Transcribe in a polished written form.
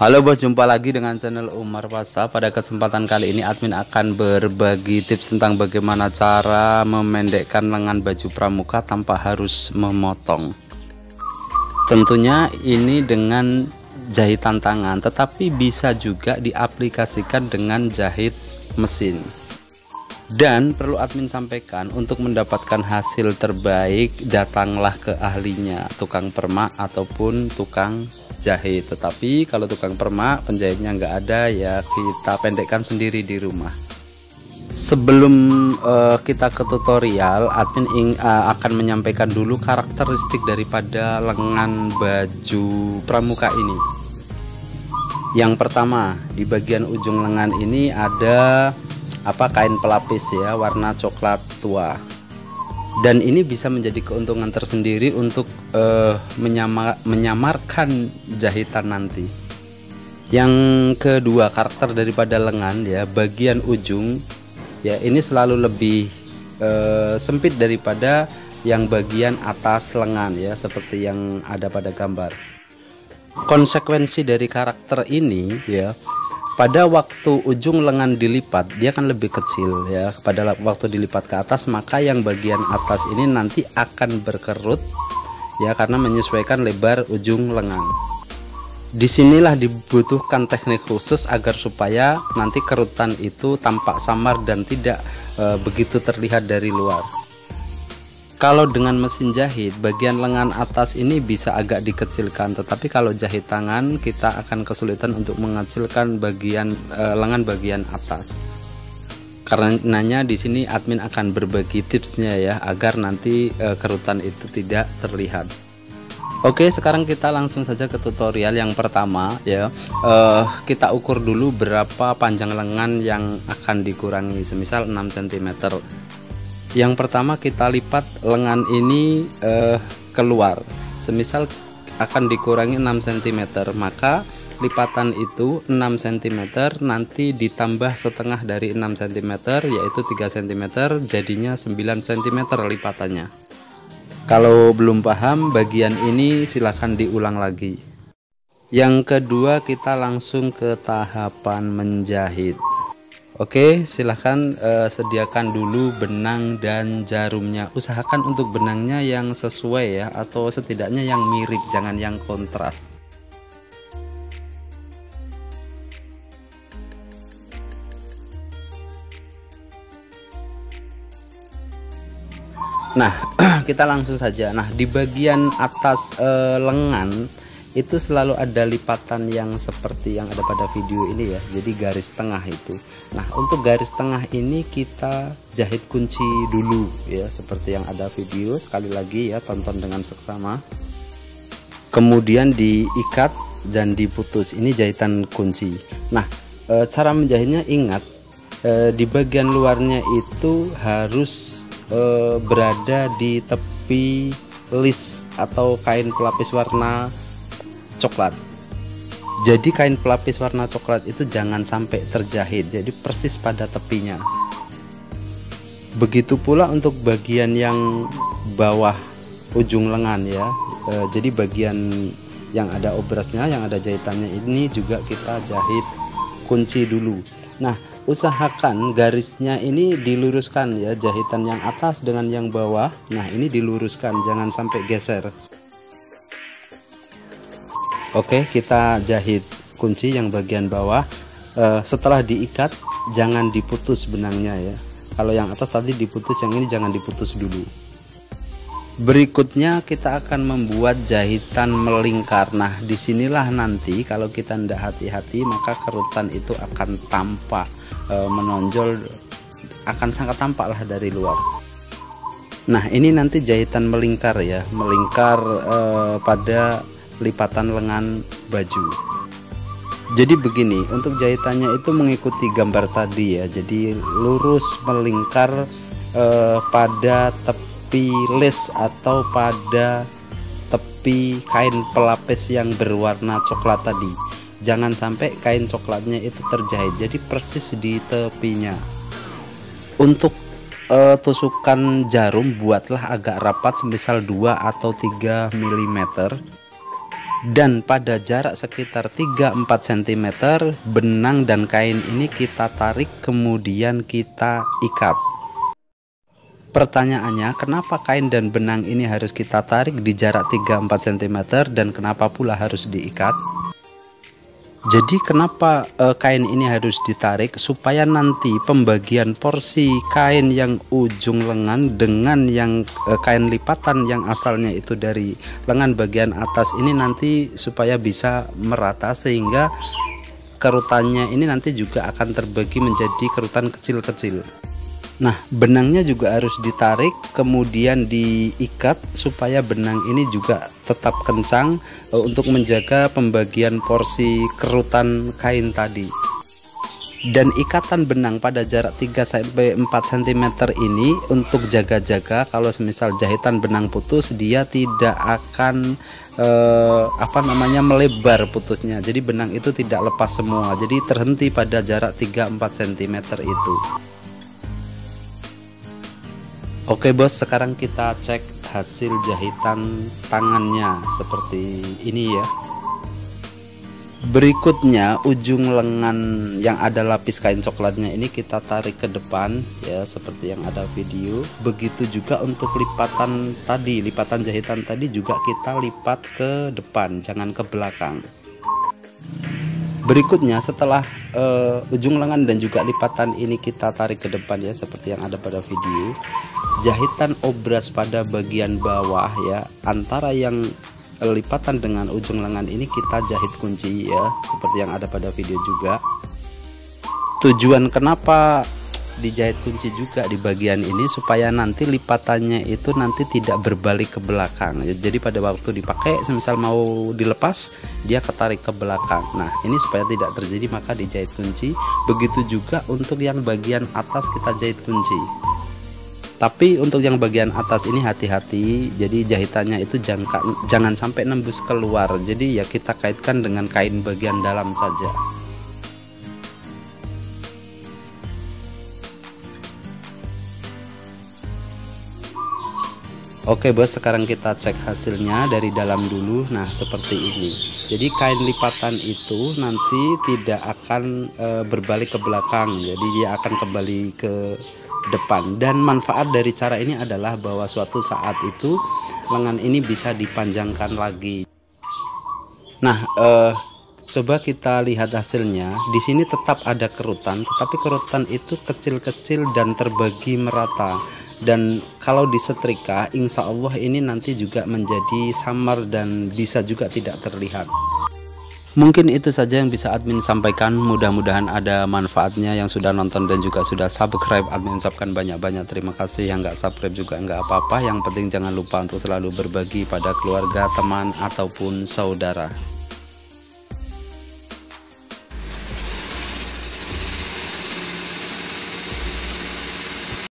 Halo bos, jumpa lagi dengan channel Umar Pasa. Pada kesempatan kali ini admin akan berbagi tips tentang bagaimana cara memendekkan lengan baju pramuka tanpa harus memotong. Tentunya ini dengan jahitan tangan, tetapi bisa juga diaplikasikan dengan jahit mesin. Dan perlu admin sampaikan, untuk mendapatkan hasil terbaik datanglah ke ahlinya, tukang permak ataupun tukang jahit. Tetapi kalau tukang permak, penjahitnya nggak ada, ya kita pendekkan sendiri di rumah. Sebelum kita ke tutorial, admin akan menyampaikan dulu karakteristik daripada lengan baju pramuka ini. Yang pertama, di bagian ujung lengan ini ada kain pelapis ya, warna coklat tua. Dan ini bisa menjadi keuntungan tersendiri untuk menyamarkan jahitan nanti. Yang kedua, karakter daripada lengan ya, bagian ujung ya ini selalu lebih sempit daripada yang bagian atas lengan ya, seperti yang ada pada gambar. Konsekuensi dari karakter ini ya, pada waktu ujung lengan dilipat dia akan lebih kecil ya. Pada waktu dilipat ke atas, maka yang bagian atas ini nanti akan berkerut ya, karena menyesuaikan lebar ujung lengan. Disinilah dibutuhkan teknik khusus agar supaya nanti kerutan itu tampak samar dan tidak begitu terlihat dari luar. Kalau dengan mesin jahit, bagian lengan atas ini bisa agak dikecilkan, tetapi kalau jahit tangan kita akan kesulitan untuk mengecilkan bagian lengan bagian atas. Karenanya di sini admin akan berbagi tipsnya ya, agar nanti kerutan itu tidak terlihat. Oke, sekarang kita langsung saja ke tutorial yang pertama ya. Kita ukur dulu berapa panjang lengan yang akan dikurangi, semisal 6 cm. Yang pertama kita lipat lengan ini keluar, semisal akan dikurangi 6 cm, maka lipatan itu 6 cm nanti ditambah setengah dari 6 cm, yaitu 3 cm, jadinya 9 cm lipatannya. Kalau belum paham bagian ini silahkan diulang lagi. Yang kedua, kita langsung ke tahapan menjahit. Oke, silahkan sediakan dulu benang dan jarumnya. Usahakan untuk benangnya yang sesuai ya, atau setidaknya yang mirip, jangan yang kontras. Nah, kita langsung saja. Nah, di bagian atas lengan itu selalu ada lipatan yang seperti yang ada pada video ini ya, jadi garis tengah itu. Nah, untuk garis tengah ini kita jahit kunci dulu ya, seperti yang ada video. Sekali lagi ya, tonton dengan seksama. Kemudian diikat dan diputus, ini jahitan kunci. Nah, cara menjahitnya ingat, di bagian luarnya itu harus berada di tepi list atau kain pelapis warna coklat. Jadi kain pelapis warna coklat itu jangan sampai terjahit, jadi persis pada tepinya. Begitu pula untuk bagian yang bawah ujung lengan ya. Jadi bagian yang ada obrasnya, yang ada jahitannya ini juga kita jahit kunci dulu. Nah, usahakan garisnya ini diluruskan ya, jahitan yang atas dengan yang bawah. Nah, ini diluruskan, jangan sampai geser. Oke, kita jahit kunci yang bagian bawah. Setelah diikat jangan diputus benangnya ya. Kalau yang atas tadi diputus, yang ini jangan diputus dulu. Berikutnya kita akan membuat jahitan melingkar. Nah, disinilah nanti kalau kita tidak hati-hati, maka kerutan itu akan tampak menonjol, akan sangat tampak lah dari luar. Nah, ini nanti jahitan melingkar ya, melingkar pada lipatan lengan baju. Jadi begini, untuk jahitannya itu mengikuti gambar tadi ya, jadi lurus melingkar pada tepi list atau pada tepi kain pelapis yang berwarna coklat tadi. Jangan sampai kain coklatnya itu terjahit, jadi persis di tepinya. Untuk tusukan jarum buatlah agak rapat, semisal 2 atau 3 mm. Dan pada jarak sekitar 3-4 cm benang dan kain ini kita tarik kemudian kita ikat. Pertanyaannya, kenapa kain dan benang ini harus kita tarik di jarak 3-4 cm dan kenapa pula harus diikat? Jadi kenapa kain ini harus ditarik? Supaya nanti pembagian porsi kain yang ujung lengan dengan yang kain lipatan yang asalnya itu dari lengan bagian atas ini nanti supaya bisa merata, sehingga kerutannya ini nanti juga akan terbagi menjadi kerutan kecil-kecil. Nah, benangnya juga harus ditarik kemudian diikat supaya benang ini juga tetap kencang untuk menjaga pembagian porsi kerutan kain tadi. Dan ikatan benang pada jarak 3-4 cm ini untuk jaga-jaga kalau semisal jahitan benang putus, dia tidak akan melebar putusnya. Jadi benang itu tidak lepas semua. Jadi terhenti pada jarak 3-4 cm itu. Oke bos, sekarang kita cek hasil jahitan tangannya seperti ini ya. Berikutnya ujung lengan yang ada lapis kain coklatnya ini kita tarik ke depan ya, seperti yang ada video. Begitu juga untuk lipatan tadi, lipatan jahitan tadi juga kita lipat ke depan, jangan ke belakang. Berikutnya setelah ujung lengan dan juga lipatan ini kita tarik ke depan ya, seperti yang ada pada video. Jahitan obras pada bagian bawah ya, antara yang lipatan dengan ujung lengan ini kita jahit kunci ya, seperti yang ada pada video juga. Tujuan kenapa dijahit kunci juga di bagian ini, supaya nanti lipatannya itu nanti tidak berbalik ke belakang. Jadi pada waktu dipakai semisal mau dilepas, dia ketarik ke belakang. Nah, ini supaya tidak terjadi maka dijahit kunci. Begitu juga untuk yang bagian atas kita jahit kunci. Tapi untuk yang bagian atas ini hati-hati, jadi jahitannya itu jangan sampai nembus keluar. Jadi ya kita kaitkan dengan kain bagian dalam saja. Oke bos, sekarang kita cek hasilnya dari dalam dulu. Nah seperti ini. Jadi kain lipatan itu nanti tidak akan berbalik ke belakang, jadi dia akan kembali ke depan. Dan manfaat dari cara ini adalah bahwa suatu saat itu lengan ini bisa dipanjangkan lagi. Nah coba kita lihat hasilnya. Di sini tetap ada kerutan, tetapi kerutan itu kecil-kecil dan terbagi merata. Dan kalau disetrika, insya Allah ini nanti juga menjadi samar dan bisa juga tidak terlihat. Mungkin itu saja yang bisa admin sampaikan. Mudah-mudahan ada manfaatnya. Yang sudah nonton dan juga sudah subscribe, admin ucapkan banyak-banyak terima kasih. Yang nggak subscribe juga nggak apa-apa. Yang penting jangan lupa untuk selalu berbagi pada keluarga, teman, ataupun saudara.